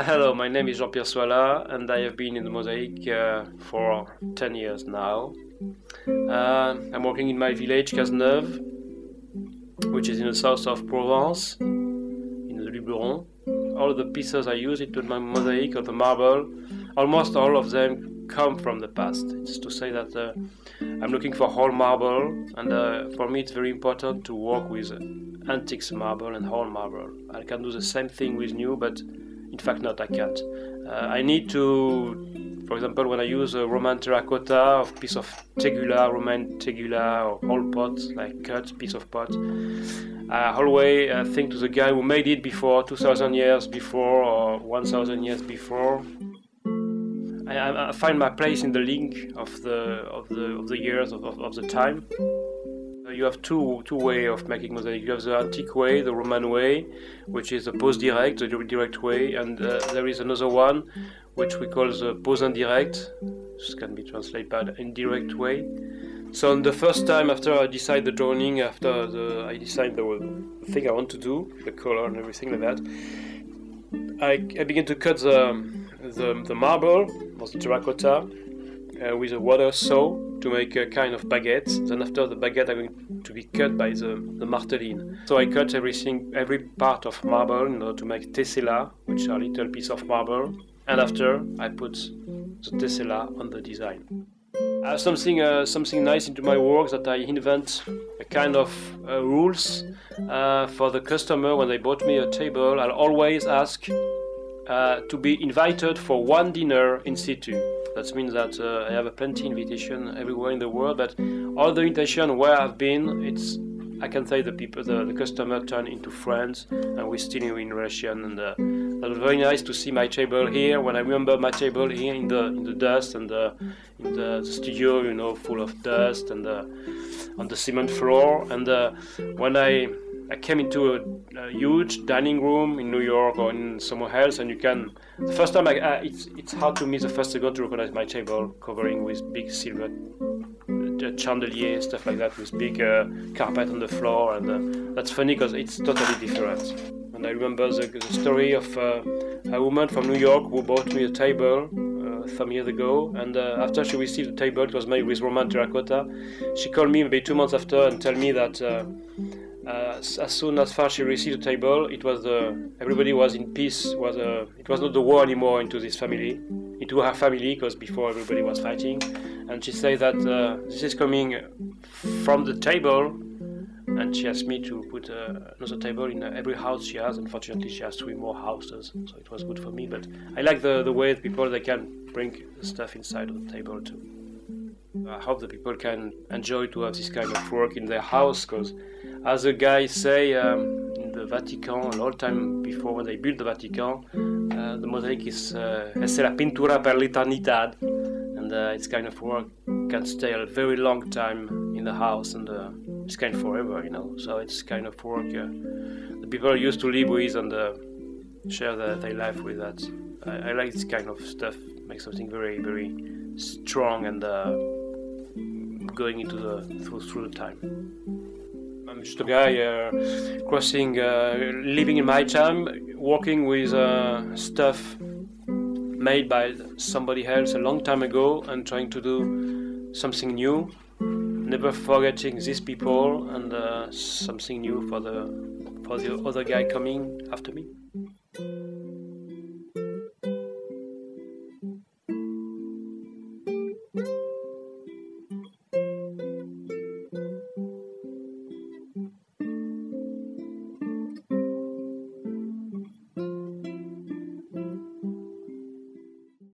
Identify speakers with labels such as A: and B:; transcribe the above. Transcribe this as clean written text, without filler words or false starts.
A: Hello, my name is Jean-Pierre Soalhat, and I have been in the Mosaic for 10 years now. I'm working in my village, Cazeneuve, which is in the south of Provence, in the Luberon. All the pieces I use into my mosaic of the marble, almost all of them come from the past. It's to say that I'm looking for whole marble, and for me it's very important to work with antiques marble and whole marble. I can do the same thing with new, but in fact not, I can't. I need to, for example, when I use a Roman terracotta of piece of tegula, Roman tegula, or whole pot, like cut piece of pot, I always think to the guy who made it before, 2000 years before or 1000 years before. I find my place in the link of the years of the time. You have two ways of making mosaic. You have the antique way, the Roman way, which is the pose direct, the direct way, and there is another one which we call the pose indirect, which can be translated by the indirect way. So the first time after I decide the drawing, after I decide the thing I want to do, the color and everything like that, I begin to cut the marble or the terracotta with a water saw to make a kind of baguette. Then after the baguette are going to be cut by the marteline. So I cut every part of marble in order to make tessella, which are little piece of marble, and after I put the tessella on the design. I have something nice into my work, that I invent a kind of rules for the customer. When they bought me a table, I'll always ask to be invited for one dinner in situ. That means that I have a plenty invitation everywhere in the world, but all the invitation where I've been, I can say the customer turn into friends, and we're still in relation. And that was very nice to see my table here. When I remember my table here in the dust and in the studio, you know, full of dust and on the cement floor. And when I came into a huge dining room in New York or in somewhere else, and the first time it's hard to miss the first second to recognize my table covering with big silver chandelier, stuff like that, with big carpet on the floor, and that's funny because it's totally different. And I remember the story of a woman from New York who bought me a table some years ago, and after she received the table, it was made with Roman terracotta. She called me maybe 2 months after and tell me that as soon as far she received the table, it was everybody was in peace. It was not the war anymore into this family, into her family, because before everybody was fighting. And she said that this is coming from the table, and she asked me to put another table in every house she has. Unfortunately, she has 3 more houses, so it was good for me. But I like the way the people, they can bring stuff inside of the table too. I hope the people can enjoy to have this kind of work in their house, because as the guys say in the Vatican, a long time before when they built the Vatican, the mosaic is la pintura per l'eternità, and it's kind of work can stay a very long time in the house, and it's kind of forever, you know. So it's kind of work the people used to live with and share their life with that. I like this kind of stuff. Makes something very, very strong and going into through the time. I'm just a guy crossing, living in my time, working with stuff made by somebody else a long time ago, and trying to do something new, never forgetting these people, and something new for the other guy coming after me.